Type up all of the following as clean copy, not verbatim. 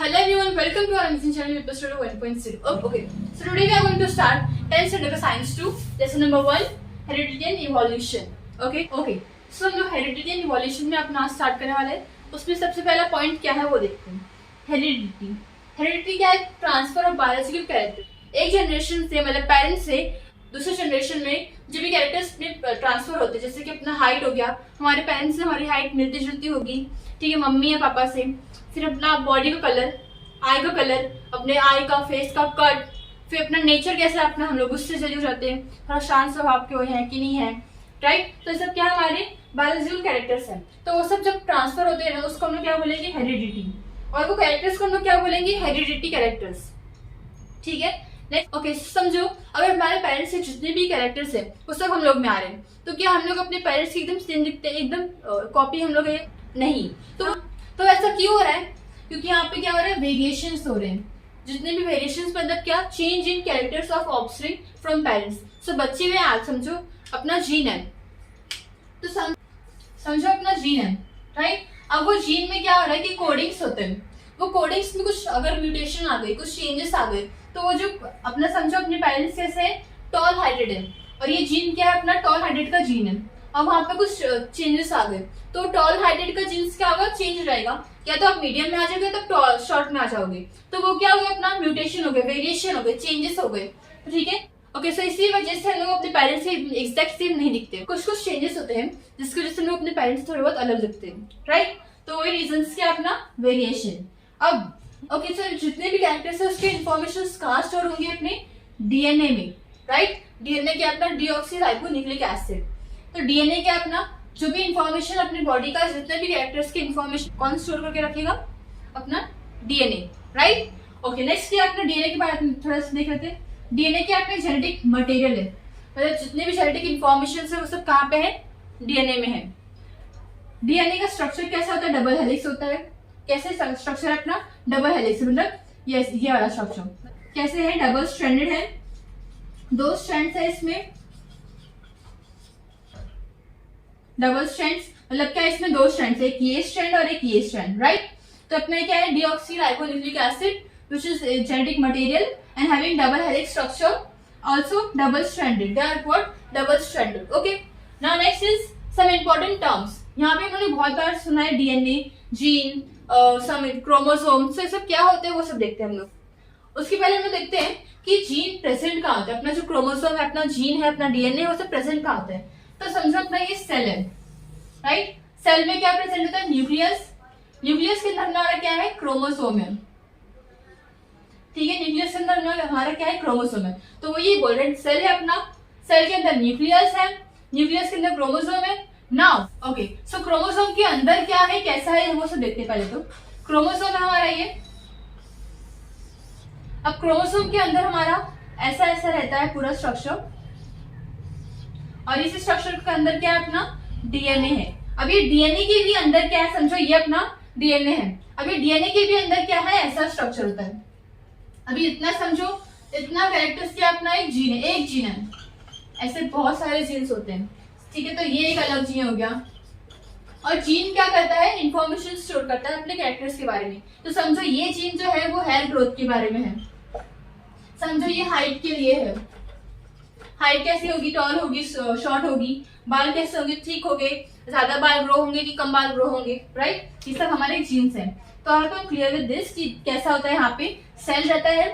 Hello everyone, welcome to our amazing channel episode 1.0. Okay, so today we are going to start 10th standard science 2, lesson number 1, heredity and evolution. Okay. So हम लोग heredity and evolution में अपना start करने वाले हैं. उसमें सबसे पहला पॉइंट क्या है वो देखते हैं. हेरिडिटी क्या है? Transfer of biological character. एक जनरेशन से मतलब पेरेंट्स से दूसरे जनरेशन में जो भी कैरेक्टर्स में ट्रांसफर होते हैं, जैसे कि अपना हाइट हो गया, हमारे पेरेंट्स से हमारी हाइट मिलती जुलती होगी, ठीक है, मम्मी या पापा से. फिर अपना बॉडी का कलर, आई का कलर, अपने आई का, फेस का कट, फिर अपना नेचर कैसा अपना, हम लोग उससे जल्दी हो जाते हैं, थोड़ा शांत स्वभाव के हैं कि नहीं है, राइट. तो ये सब क्या हमारे बायोलॉजिकल कैरेक्टर्स हैं. तो वो सब जब ट्रांसफर होते हैं ना, उसको हम लोग क्या बोलेंगे? हेरिडिटी. और वो कैरेक्टर्स को हम लोग क्या बोलेंगे? Heredity characters. ठीक है. नेक्स्ट ओके, समझो अगर हमारे पेरेंट्स से जितने भी कैरेक्टर्स हैं वो सब हम लोग में आ रहे हैं, तो क्या हम लोग अपने पेरेंट्स की एकदम सेम दिखते हैं, एकदम कॉपी हम लोग है? नहीं. तो ऐसा क्यों हो रहा है? क्योंकि यहाँ पे क्या हो रहा है? वेरिएशंस हो रहे हैं. जितने भी वेरिएशंस मतलब क्या? Change in characters of offspring from parents. So बच्चे में आज समझो अपना जीन है, तो समझो अपना जीन है, राइट. अब वो जीन में क्या हो रहा है कि कोडिंग्स होते हैं. वो कोडिंग्स में कुछ अगर म्यूटेशन आ गई, कुछ चेंजेस आ गए, तो वो जो अपना समझो अपने पेरेंट्स कैसे टॉल हाइटेड है, और ये जीन क्या है? अपना टॉल हाइटेड का जीन है. अब वहां पे कुछ चेंजेस आ गए, तो टॉल हाइटेड का जीन्स क्या होगा? चेंज रहेगा. या तो आप मीडियम में आ जाओगे, तो टॉल शॉर्ट में आ जाओगे. तो वो क्या हो गया? अपना म्यूटेशन हो गया, वेरिएशन हो गए, चेंजेस हो गए. ठीक है. ओके, सो इसी वजह से हम लोग अपने पेरेंट्स से एग्जैक्ट सेम नहीं दिखते. कुछ चेंजेस होते हैं जिसकी वजह से हम लोग अपने पेरेंट्स थोड़े बहुत अलग दिखते हैं, राइट. तो वही रीजन क्या? अपना वेरिएशन. अब ओके, सो जितने भी कैरेक्टर्स है उसके इन्फॉर्मेशन कहाँ स्टोर होंगे? अपने डीएनए में, राइट. डीएनए क्या? अपना डीऑक्सीराइबोन्यूक्लिक एसिड. तो डीएनए क्या? अपना जो भी इंफॉर्मेशन अपनी बॉडी का, जितने भी कैरेक्टर्स की इंफॉर्मेशन कौन स्टोर करके रखेगा? अपना डीएनए, राइट. ओके, नेक्स्ट क्या? अपना डीएनए के बारे में थोड़ा सा देख लेते हैं. डीएनए क्या? अपने जेनेटिक मटेरियल है, मतलब जितने भी जेनेटिक इंफॉर्मेशन है वो सब कहाँ पे है? डीएनए में है. डीएनए का स्ट्रक्चर कैसा होता है? डबल हेलिक्स होता है. कैसे स्ट्रक्चर है अपना? डबल हेलिक्स, मतलब ये वाला स्ट्रक्चर कैसे है? डबल स्ट्रैंडेड है. 2 स्ट्रैंड्स है इसमें. डबल स्ट्रैंड्स मतलब क्या? इसमें 2 स्ट्रैंड्स, एक ये स्ट्रैंड और एक ये स्ट्रैंड, राइट. तो अपना क्या है? Deoxyribonucleic acid which is a genetic material and having double helix structure, also double stranded. They are what? Double stranded. Okay. Now next is some important terms. यहाँ पे उन्होंने बहुत बार सुना है डीएनए, जीन, some क्रोमोसोम. तो ये सब क्या होते हैं वो सब देखते हैं हम लोग. उसके पहले हम लोग देखते हैं कि जीन प्रेजेंट कहाँ होता है. अपना जो क्रोमोसोम है, अपना जीन है, अपना डीएनए, वो सब प्रेजेंट कहाँ होता है? तो समझो अपना ये सेल है, राइट. सेल में क्या प्रेजेंट होता है? न्यूक्लियस. न्यूक्लियस के अंदर हमारा क्या है? क्रोमोसोम है. ठीक है. न्यूक्लियस के अंदर हमारा क्या है? क्रोमोसोम है. तो वो ये बोल रहे हैं सेल है अपना, सेल के अंदर न्यूक्लियस है, न्यूक्लियस के अंदर क्रोमोसोम है. नाउ ओके, सो क्रोमोसोम के अंदर क्या है, कैसा है, वो सब देखते हैं. पहले तो क्रोमोसोम है हमारा ये. अब क्रोमोसोम के अंदर हमारा ऐसा ऐसा रहता है पूरा स्ट्रक्चर, और इस स्ट्रक्चर के अंदर क्या है? अपना डीएनए है. अब ये डीएनए के भी अंदर क्या है? समझो ये अपना डीएनए है. अब ये डीएनए के भी अंदर क्या है? ऐसा स्ट्रक्चर होता है. अभी इतना समझो, इतना कैरेक्टर्स क्या? अपना एक जीन है, एक जीन है. ऐसे बहुत सारे जीन्स होते हैं, ठीक है. तो ये एक अलग जीन हो गया. और जीन क्या करता है? इंफॉर्मेशन स्टोर करता है अपने कैरेक्टर्स के बारे में. तो समझो ये जीन जो है वो हेयर ग्रोथ के बारे में है. समझो ये हाइट के लिए है. हाइट कैसी होगी? टॉल होगी, शॉर्ट होगी. बाल कैसे होंगे? ठीक होंगे, ज्यादा बाल ग्रो होंगे कि कम बाल ग्रो होंगे, राइट. ये सब हमारे जीन्स हैं. तो आप क्लियर विद दिस कि कैसा होता है. यहाँ पे सेल रहता है,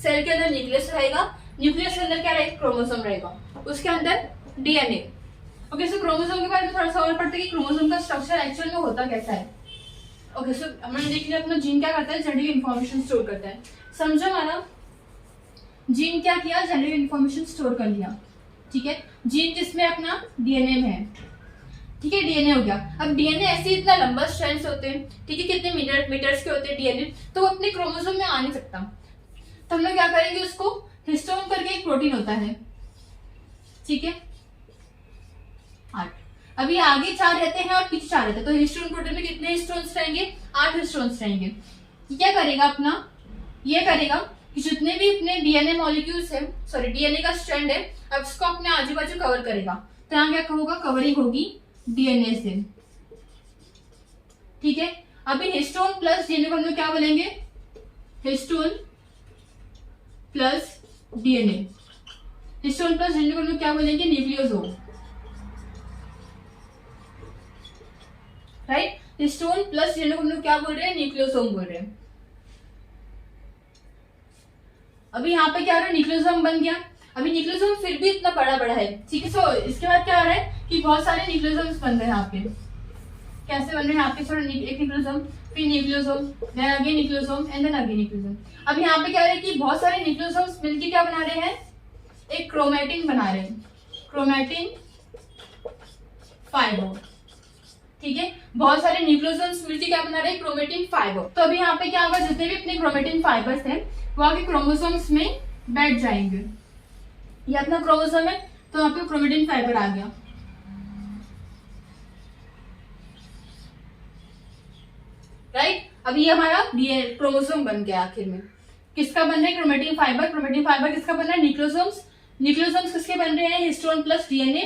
सेल के अंदर न्यूक्लियस रहेगा, न्यूक्लियस के अंदर क्या रहेगा? क्रोमोसोम रहेगा, उसके अंदर डीएनए. ओके, सो क्रोमोसोम के बारे में थोड़ा सा और पढ़ते हैं कि क्रोमोसोम का स्ट्रक्चर एक्चुअल में होता कैसा है. ओके, सो हमने देख लिया अपना जीन क्या करता है? जेनेटिक इन्फॉर्मेशन स्टोर करता है. समझो हमारा जीन क्या किया? जेनेटिक इन्फॉर्मेशन स्टोर कर लिया, ठीक है. जीन जिसमें अपना डीएनए में है, ठीक है. डीएनए हो गया. अब डीएनए ऐसे इतना लंबा स्ट्रैंड्स होते हैं, ठीक है. कितने मीटर्स के होते हैं डीएनए. तो वो अपने क्रोमोसोम में आ नहीं सकता. तो हम लोग क्या करेंगे? उसको हिस्टोन करके एक प्रोटीन होता है, ठीक है. 8. अभी आगे 4 रहते हैं और पीछे 4 रहते हैं. तो हिस्टोन प्रोटीन में कितने हिस्टोन्स रहेंगे? 8 हिस्टोन्स रहेंगे. क्या करेगा अपना? ये करेगा कि जितने भी अपने डीएनए मॉलिक्यूल्स है, सॉरी डीएनए का स्ट्रैंड है, अब उसको अपने आजू बाजू कवर करेगा. तो यहाँ क्या होगा? कवरिंग होगी डीएनए से, ठीक है. अभी हिस्टोन प्लस डीएनए को हम लोग क्या बोलेंगे? Histone plus DNA. Histone plus DNA को हम लोग क्या बोलेंगे, nucleosome, right. Histone plus DNA को हम लोग क्या बोल रहे हैं, न्यूक्लियोसोम बोल रहे हैं। अभी यहाँ पे क्या हो रहा है, न्यूक्लियोसोम बन गया। अभी न्यूक्लियोसोम फिर भी इतना बड़ा बड़ा है, ठीक है। सो इसके बाद क्या हो रहा है कि बहुत सारे न्यूक्लियोसोम्स बन रहे हैं यहाँ पे। कैसे बन रहे हैं यहाँ पे, थोड़ा एक न्यूक्लियोसोम, फिर nucleosome, then again nucleosome and then again nucleosome. अब यहाँ पे क्या हो रहा है कि बहुत सारे न्यूक्लियोसोम्स मिलकर क्या बना रहे हैं, एक क्रोमैटिन बना रहे हैं, क्रोमैटिन फाइबर, ठीक है। बहुत सारे न्यूक्लियोसोम्स मिलकर क्या बना रहे हैं, क्रोमैटिन फाइबर। तो अभी यहाँ पे क्या होगा, जितने भी अपने क्रोमैटिन फाइबर्स हैं वो आगे क्रोमोसोम्स में बैठ जाएंगे। ये अपना क्रोमोसोम है तो यहाँ पे क्रोमैटिन फाइबर आ गया, राइट। अभी ये हमारा क्रोमोसोम बन गया। आखिर में किसका बन रहा है, क्रोमैटिन फाइबर। क्रोमैटिन फाइबर किसका बन रहा है, न्यूक्लियोसोम्स। न्यूक्लियोसोम्स किसके बन रहे हैं, हिस्टोन प्लस डीएनए।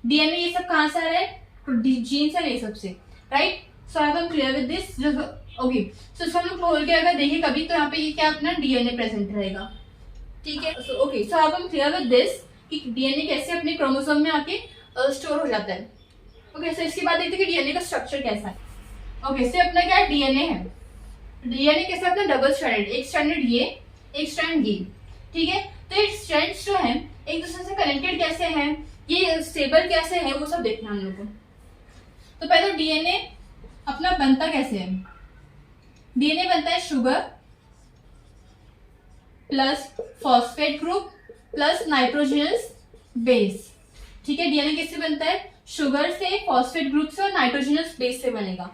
डीएनए ये सब कहां से आ रहा है, जीन्स है ये सबसे, right. So I am clear with this, okay. So इसको हम लोग खोल के अगर देखें कभी तो यहाँ पे ये क्या अपना डीएनए प्रेजेंट रहेगा, ठीक है। Okay, so I am clear with this कि डीएनए कैसे अपने क्रोमोसोम में आके स्टोर हो जाता है। ओके, सो इसके बाद देखते हैं कि डीएनए का स्ट्रक्चर कैसा है। ओके, सो अपना क्या डीएनए है, डीएनए कैसे अपना डबल स्ट्रैंडेड, एक स्ट्रैंडेड ये, एक स्ट्रैंड ये, ठीक है। तो ये स्ट्रैंड्स जो है एक दूसरे से कनेक्टेड कैसे हैं, ये स्टेबल कैसे है, वो सब देखना हम लोग को। तो पहले डीएनए अपना बनता कैसे है, डीएनए बनता है sugar plus phosphate group plus nitrogenous base, ठीक है। डीएनए कैसे बनता है, शुगर से, फॉस्फेट ग्रुप से और नाइट्रोजनस बेस से बनेगा।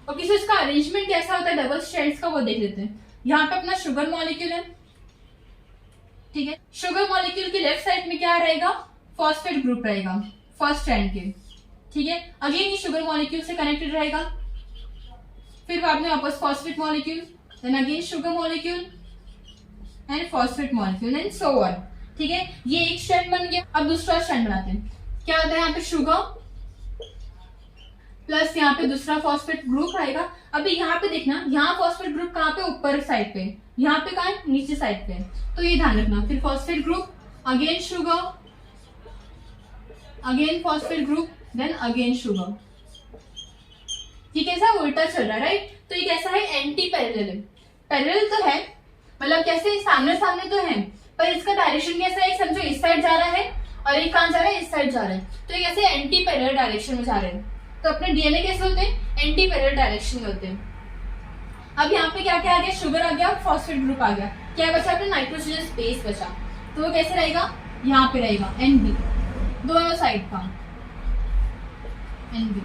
ओके, सो इसका अरेंजमेंट कैसा होता है डबल स्ट्रैंड्स का, वो देख लेते हैं। यहाँ पे अपना शुगर मॉलिक्यूल है, ठीक है। शुगर मॉलिक्यूल के लेफ्ट साइड में क्या रहेगा, फॉस्फेट ग्रुप रहेगा फर्स्ट स्ट्रैंड के, ठीक है। अगेन ये शुगर मॉलिक्यूल से कनेक्टेड रहेगा, फिर बाद में वापस phosphate molecule, then again sugar molecule and phosphate molecule and so on, ठीक है। ये एक स्ट्रैंड बन गया। अब दूसरा स्ट्रैंड बनाते हैं। क्या होता है यहाँ पे, शुगर प्लस यहाँ पे दूसरा फॉस्फेट ग्रुप आएगा। अभी यहाँ पे देखना, यहाँ फॉस्फेट ग्रुप कहाँ पे, ऊपर साइड पे, यहाँ पे कहाँ है, नीचे साइड पे, तो ये ध्यान रखना। फिर phosphate group, again sugar, again phosphate group, then again sugar. ये कैसा उल्टा चल रहा है, राइट। तो ये कैसा है, एंटी पैरेलल है। पैरेलल तो है, मतलब कैसे सामने सामने तो है, पर इसका डायरेक्शन कैसा है, समझो इस साइड जा रहा है और एक कहां जा रहा है, इस साइड जा रहा है। तो ये कैसे एंटी पैरेलल डायरेक्शन में जा रहे हैं। तो अपने डीएनए कैसे होते हैं, एंटी पैरेलल डायरेक्शन में होते हैं। अब यहाँ पे क्या क्या आ गया, शुगर आ गया, फॉस्फेट ग्रुप आ गया, क्या बचा अपने नाइट्रोजनस बेस बचा। तो वो कैसे रहेगा, यहाँ पे रहेगा एनबी, दोनों साइड का एनबी,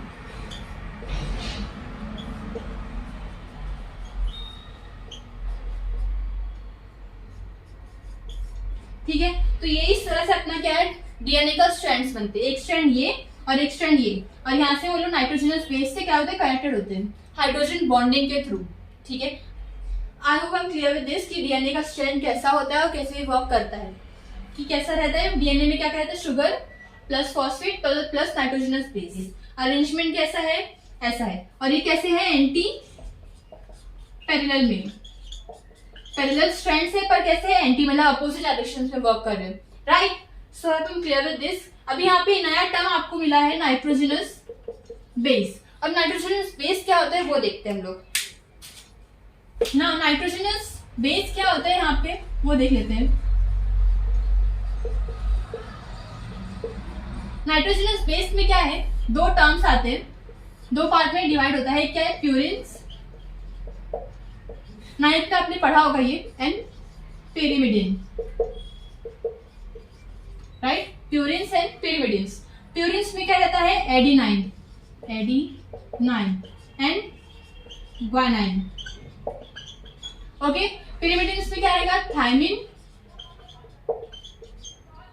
ठीक है। तो ये इस तरह से अपना क्या है, डीएनए का स्ट्रैंड्स बनते हैं, एक स्ट्रैंड ये और एक स्ट्रैंड ये, और यहाँ से वो लोग नाइट्रोजनस बेस से क्या होते हैं, कनेक्टेड होते हैं हाइड्रोजन बॉन्डिंग के थ्रू, ठीक है। I hope I am clear with this कि डीएनए का स्ट्रैंड कैसा होता है और कैसे वर्क करता है, कि कैसा रहता है। डीएनए में क्या रहता है, sugar plus phosphate plus nitrogenous base. Arrangement कैसा है, ऐसा है। और ये कैसे है, एंटी पैरेलल में, पैरेलल स्ट्रैंड्स है पर कैसे है, एंटी मतलब अपोजिट डायरेक्शंस में वर्क कर रहे हैं, right. So I am clear with this. अभी यहाँ पे नया टर्म आपको मिला है, नाइट्रोजनस बेस। और नाइट्रोजनस बेस क्या होता है वो देखते हैं हम लोग ना। नाइट्रोजनस बेस क्या होता है यहाँ पे वो देख लेते हैं। नाइट्रोजनस बेस में क्या है, दो टर्म्स आते हैं, दो पार्ट में डिवाइड होता है। क्या है, प्यूरिन्स, नाइन्थ का आपने पढ़ा होगा ये, and pyrimidine, right. Purines and pyrimidines. Purines में क्या रहता है, adenine, adenine and guanine, okay. Pyrimidines में क्या रहेगा, थायमिन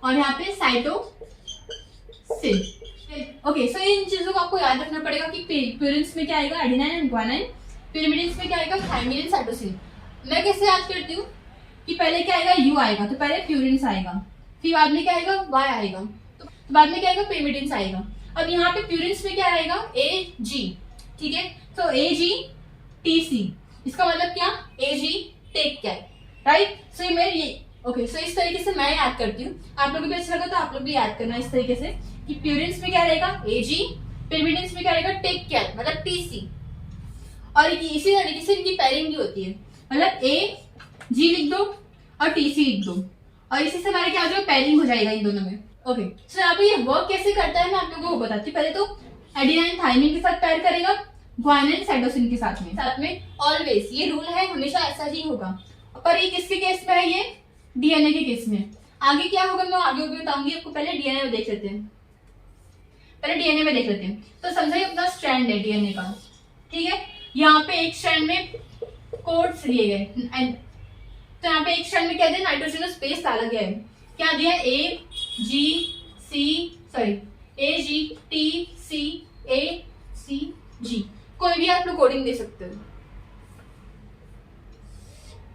और यहाँ पे साइटोसिन, ओके। सो इन चीजों को आपको याद रखना पड़ेगा कि प्यूरिन्स में क्या आएगा, एडिनाइन एंड ग्वानाइन, पिरिमिडिन्स में क्या आएगा, थायमिन एंड साइटोसिन। मैं कैसे याद करती हूँ कि पहले क्या आएगा, यू आएगा, तो पहले प्यूरिन्स आएगा, फिर बाद में क्या आएगा, वाई आएगा, तो बाद में क्या आएगा, पिरिमिडिन्स आएगा। अब यहाँ पे प्यूरिन्स में क्या आएगा, ए जी, ठीक है। तो ए जी टी सी, इसका मतलब क्या, ए जी टेक क्या है, राइट। सो ये मेरे ये ओके, सो इस तरीके से मैं याद करती हूँ, आप लोगों को अच्छा लगा तो आप लोग भी याद करना इस तरीके से कि प्यूरिन्स में क्या रहेगा Ag, पिरिमिडिन्स में क्या रहेगा टेक केयर मतलब Tc, और इसी तरीके से इनकी पेयरिंग भी होती है, मतलब Ag लिख दो और Tc लिख दो, और इसी से हमारा क्या हो जाएगा पेयरिंग हो जाएगा इन दोनों में। ओके, सो यहाँ पे ये वर्क कैसे करता है मैं आप लोगों को बताती हूँ। पहले तो एडेनाइन थाइमिन के साथ पेयर करेगा, ग्वानिन साइटोसिन के साथ में ऑलवेज, ये रूल है हमेशा ऐसा ही होगा। पर ये किसके केस में है, ये डीएनए के केस में। आगे क्या होगा मैं आगे बताऊंगी आपको, पहले डीएनए में देख लेते हैं, तो समझाइए अपना स्ट्रैंड है डीएनए का, ठीक है। यहाँ पे एक स्ट्रैंड में कोड्स लिए गए, तो यहाँ पे एक स्ट्रैंड में क्या दिया, नाइट्रोजनस बेस डाला गया है, क्या दिया A G T C A C G, कोई भी आप लोग कोडिंग दे सकते हो,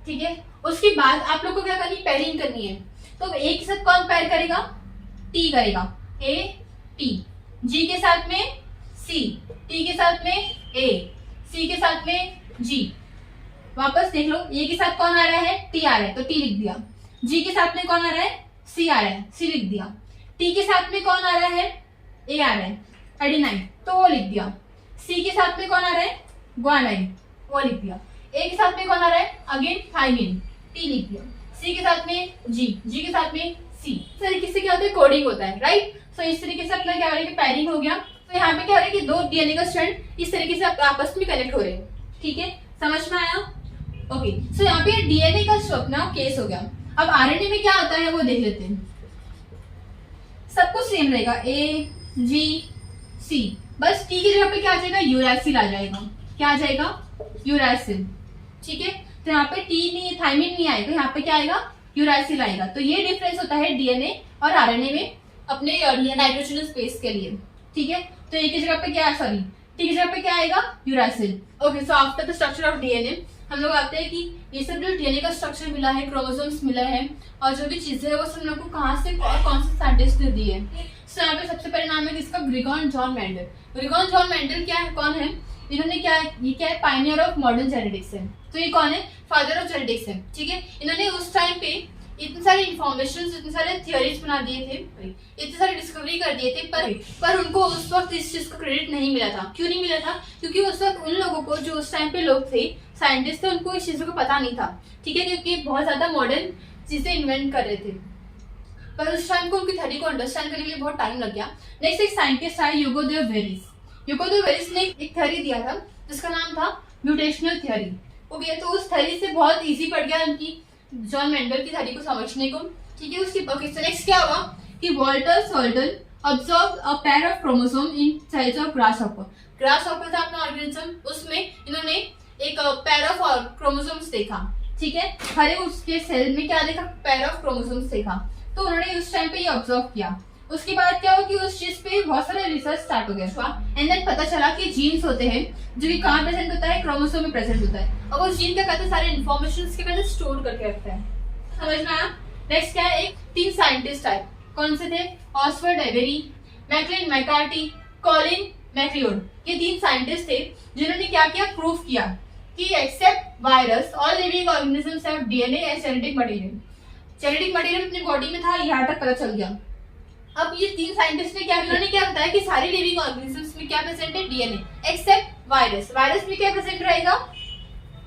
ठीक है। उसके बाद आप लोग को क्या करनी, पेयरिंग करनी है। तो A के साथ कौन पेयर करेगा, T करेगा, A T, G के साथ में C, T के साथ में A, C के साथ में G। वापस देख लो, A के साथ कौन आ रहा है, T आ रहा है तो T लिख दिया, G के साथ में कौन आ रहा है, C आ रहा है, C लिख दिया, T के साथ में कौन आ रहा है, A आ रहा है एडेनाइन तो वो लिख दिया, C के साथ में कौन आ रहा है, ग्वानाइन वो लिख दिया, A के साथ में कौन आ रहा है, अगेन थाइमिन T लिख दिया, C के साथ में G, G के साथ में C। इस तरीके से क्या होता है, कोडिंग होता है, राइट। सो इस तरीके से अपना क्या हो रहा है कि पेयरिंग हो गया। तो यहाँ पे क्या हो रहा है कि दो डीएनए का स्ट्रैंड इस तरीके से आपस में कनेक्ट हो रहे हैं, ठीक है, समझ में आया। ओके, सो यहाँ पे डीएनए का अपना केस हो गया। अब आरएनए में क्या होता है वो देख लेते हैं। सब कुछ सेम रहेगा, A G C, बस T की जगह पे क्या आ जाएगा, यूरैसिल आ जाएगा, क्या आ जाएगा, यूरैसिल, ठीक है। तो यहाँ पे T नहीं, थाइमिन नहीं आएगा, यहाँ पे क्या आएगा, यूरैसिल आएगा। तो ये डिफरेंस होता है डीएनए और आरएनए में अपने नाइट्रोजनस बेस के लिए, ठीक है। तो A की जगह पे क्या, सॉरी T की जगह पे क्या आएगा, uracil. Okay, so after the structure of DNA हम लोग आते हैं कि ये सब जो डीएनए का स्ट्रक्चर मिला है, क्रोमोसोम्स मिला है, और जो भी चीजें है वो सब लोग को कहाँ से और कौन से साइंटिस्ट ने दी है। सो यहाँ पे सबसे पहले नाम है किसका, ग्रिगॉन जॉन मेंडल। ग्रिगॉन जॉन मेंडल क्या है, कौन है, इन्होंने क्या है, ये क्या है, पायनियर ऑफ मॉडर्न जेनेटिक्स है। तो ये कौन है, फादर ऑफ जेनेटिक्स है, ठीक है। इन्होंने उस टाइम पे इतने सारे इन्फॉर्मेशन, इतने सारे थियोरीज बना दिए थे, इतने सारे डिस्कवरी कर दिए थे, पर उनको उस वक्त इस चीज का क्रेडिट नहीं मिला था। क्यों नहीं मिला था, क्योंकि उस वक्त उन लोगों को, जो उस टाइम पे लोग थे, साइंटिस्ट थे, उनको इस चीजों का पता नहीं था, ठीक है, क्योंकि बहुत ज्यादा मॉडर्न चीजें इन्वेंट कर रहे थे, पर उस टाइम को उनकी थ्योरी को अंडरस्टैंड करने के लिए बहुत टाइम लग गया। नेक्स्ट एक साइंटिस्ट आया, ह्यूगो वेरिस। ह्यूगो वेरिस ने एक थ्योरी दिया था जिसका नाम था म्यूटेशनल थ्योरी। ओके, तो उस थ्योरी से बहुत इजी पड़ गया उनकी जॉन मेंडल की थ्योरी को समझने को, ठीक है। उसकी ओके, सो नेक्स्ट क्या हुआ कि Walter Sutton observe a pair of chromosome in cells of grasshopper. Grasshopper था अपना ऑर्गेनिज्म, उसमें इन्होंने एक पेयर ऑफ क्रोमोसोम्स देखा, ठीक है। हर एक उसके सेल में क्या देखा, पेयर ऑफ क्रोमोसोम्स देखा। तो उन्होंने उस टाइम पे ये ऑब्जर्व किया। उसके बाद क्या हुआ कि उस चीज पे बहुत सारे रिसर्च स्टार्ट हो गया, एंड देन पता चला कि जीन्स होते हैं जो कि कहाँ प्रेजेंट होता है, क्रोमोसोम में प्रेजेंट होता है, और उस जीन क्या करता है, सारे इन्फॉर्मेशन के पहले स्टोर करके रखता है। समझ में आया। नेक्स्ट क्या है, एक 3 साइंटिस्ट आए, कौन से थे, Oxford Avery, McLean McCarthy, Colin McLeod. ये 3 साइंटिस्ट थे जिन्होंने क्या किया, प्रूफ किया कि except virus all living organisms have DNA as genetic material. Genetic material अपनी बॉडी में था, यहाँ तक पता चल गया। अब ये 3 साइंटिस्ट ने क्या, इन्होंने क्या बताया कि सारी लिविंग ऑर्गेनिजम्स में क्या प्रेजेंट है, डीएनए, एक्सेप्ट वायरस। वायरस में क्या प्रेजेंट रहेगा,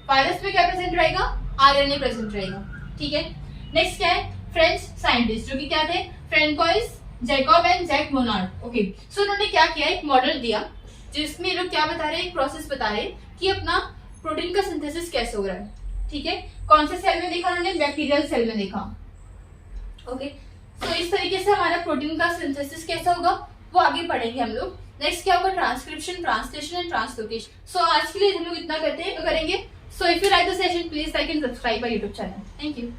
वायरस में क्या प्रेजेंट रहेगा, आरएनए प्रेजेंट रहेगा, ठीक है। नेक्स्ट क्या है, फ्रेंच साइंटिस्ट जो कि क्या थे, Francois, Jacob and Jacques Monod. Okay, so उन्होंने क्या किया, एक मॉडल दिया जिसमें लोग क्या बता रहे हैं, एक प्रोसेस बता रहे हैं कि अपना प्रोटीन का सिंथेसिस कैसे हो रहा है, ठीक है। कौन से सेल में देखा उन्होंने, बैक्टीरियल सेल में देखा। ओके, तो इस तरीके से हमारा प्रोटीन का सिंथेसिस कैसा होगा वो आगे पढ़ेंगे हम लोग। नेक्स्ट क्या होगा, ट्रांसक्रिप्शन, ट्रांसलेशन एंड ट्रांसलोकेशन। सो आज के लिए हम लोग इतना करते हैं, तो करेंगे। So if you like the session please like and subscribe my YouTube channel. Thank you.